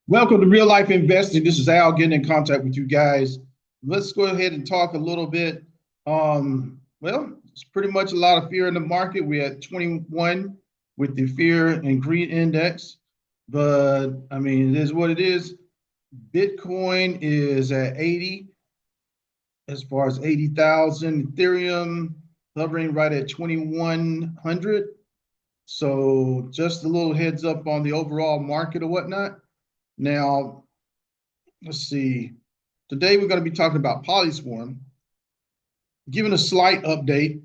Welcome to Real Life Investing. This is Al getting in contact with you guys. Let's go ahead and talk a little bit. It's pretty much a lot of fear in the market. We're at 21 with the fear and greed index, but I mean, it is what it is. Bitcoin is at 80 as far as 80,000. Ethereum hovering right at 2,100. So just a little heads up on the overall market or whatnot. Now, let's see. Today we're going to be talking about Polyswarm. Giving a slight update.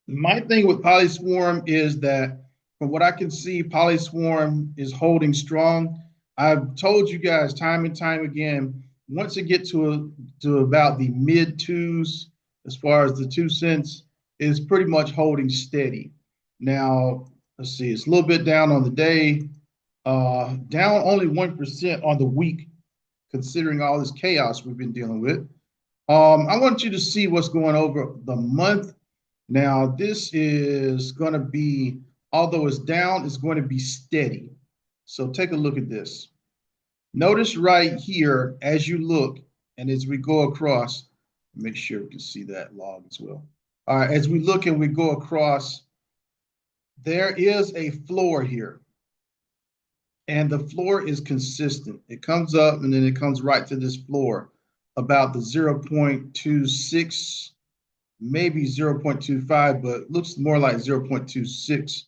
My thing with Polyswarm is that from what I can see, Polyswarm is holding strong. I've told you guys time and time again, once it gets to about the mid twos, as far as the 2 cents, it's pretty much holding steady. Now, let's see, it's a little bit down on the day, down only 1% on the week, considering all this chaos we've been dealing with. I want you to see what's going over the month. Now, this is going to be, although it's down, it's going to be steady. So take a look at this. Notice right here, as you look, and as we go across, make sure we can see that log as well. All right, as we look and we go across, there is a floor here. And the floor is consistent. It comes up and then it comes right to this floor, about the 0.26, maybe 0.25, but looks more like 0.26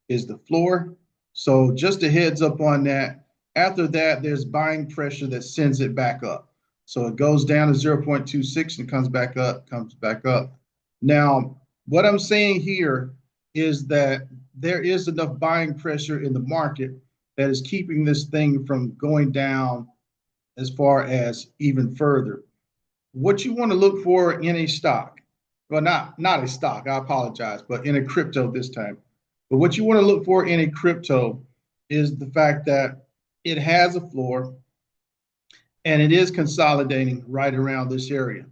is the floor. So just a heads up on that. After that, there's buying pressure that sends it back up. So it goes down to 0.26 and comes back up, Now, what I'm saying here is that there is enough buying pressure in the market that is keeping this thing from going down as far as even further. What you want to look for in a stock, well, not a stock, I apologize, but in a crypto this time. But what you want to look for in a crypto is the fact that it has a floor and it is consolidating right around this area.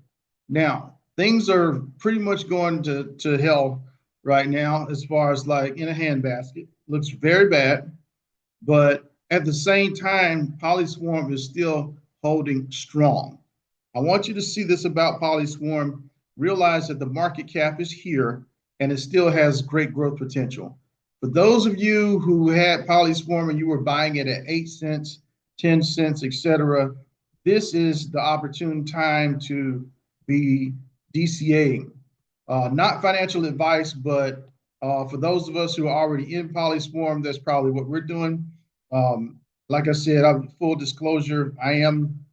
Now, things are pretty much going to hell right now as far as like in a handbasket. Looks very bad. But at the same time, Polyswarm is still holding strong. I want you to see this about Polyswarm. Realize that the market cap is here and it still has great growth potential. For those of you who had Polyswarm and you were buying it at 8 cents, 10 cents, etc., this is the opportune time to be DCAing. Not financial advice, but for those of us who are already in Polyswarm, that's probably what we're doing. Like I said, full disclosure, I am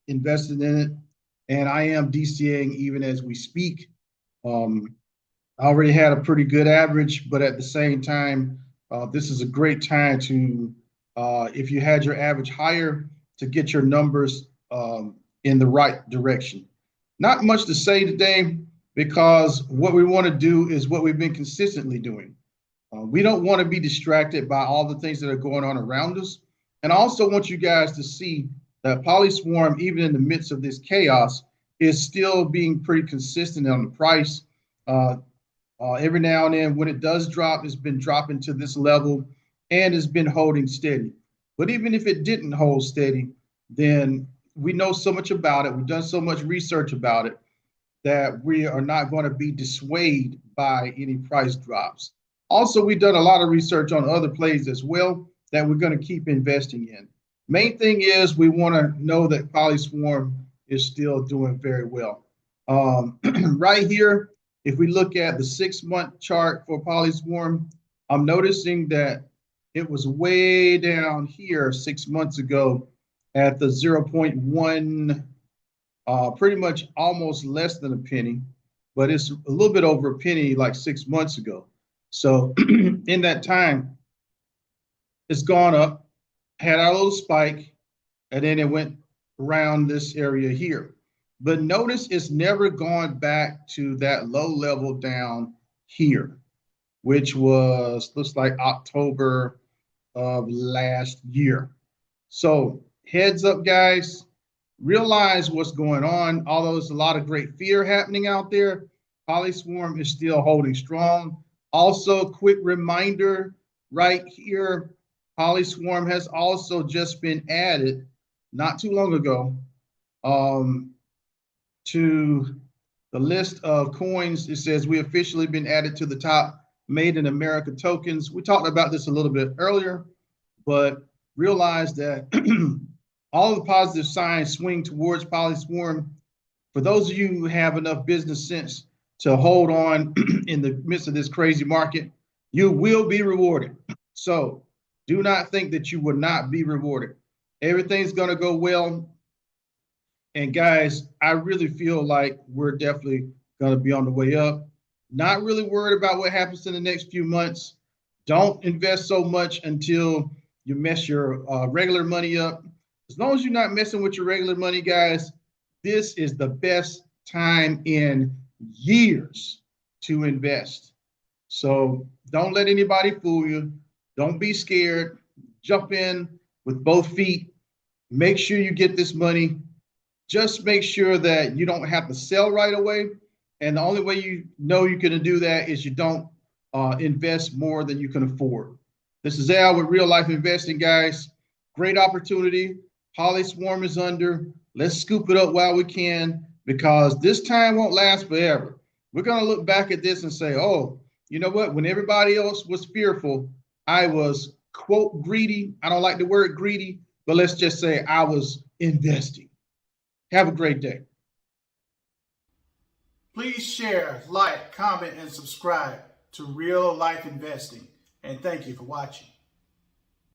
invested in it, and I am DCAing even as we speak. I already had a pretty good average, but at the same time, this is a great time to, if you had your average higher, to get your numbers in the right direction. Not much to say today, because what we want to do is what we've been consistently doing. We don't want to be distracted by all the things that are going on around us. And I also want you guys to see that Polyswarm, even in the midst of this chaos, is still being pretty consistent on the price. Every now and then, when it does drop, it's been dropping to this level and it's been holding steady. But even if it didn't hold steady, then we know so much about it. We've done so much research about it that we are not going to be dissuaded by any price drops. Also, we've done a lot of research on other plays as well that we're going to keep investing in. Main thing is we want to know that Polyswarm is still doing very well. Right here, if we look at the 6-month chart for Polyswarm, I'm noticing that it was way down here 6 months ago at the 0.1, pretty much almost less than a penny, but it's a little bit over a penny like 6 months ago. So in that time, it's gone up, had our little spike, and then it went around this area here. But notice it's never gone back to that low level down here, which was, looks like October of last year. So heads up, guys, realize what's going on. Although there's a lot of great fear happening out there, Polyswarm is still holding strong. Also, quick reminder right here, Polyswarm has also just been added not too long ago um, to the list of coins. It says we officially been added to the top Made in America tokens. We talked about this a little bit earlier, but realize that all of the positive signs swing towards Polyswarm. For those of you who have enough business sense to hold on in the midst of this crazy market, you will be rewarded. So do not think that you will not be rewarded. Everything's going to go well. And guys, I really feel like we're definitely going to be on the way up. Not really worried about what happens in the next few months. Don't invest so much until you mess your regular money up. As long as you're not messing with your regular money, guys, this is the best time in years to invest. So don't let anybody fool you. Don't be scared. Jump in with both feet. Make sure you get this money. Just make sure that you don't have to sell right away. And the only way you know you're going to do that is you don't invest more than you can afford. This is Al with Real Life Investing, guys. Great opportunity. Polyswarm is under. Let's scoop it up while we can, because this time won't last forever. We're going to look back at this and say, oh, you know what? When everybody else was fearful, I was, quote, greedy. I don't like the word greedy, but let's just say I was investing. Have a great day. Please share, like, comment, and subscribe to Real Life Investing. And thank you for watching.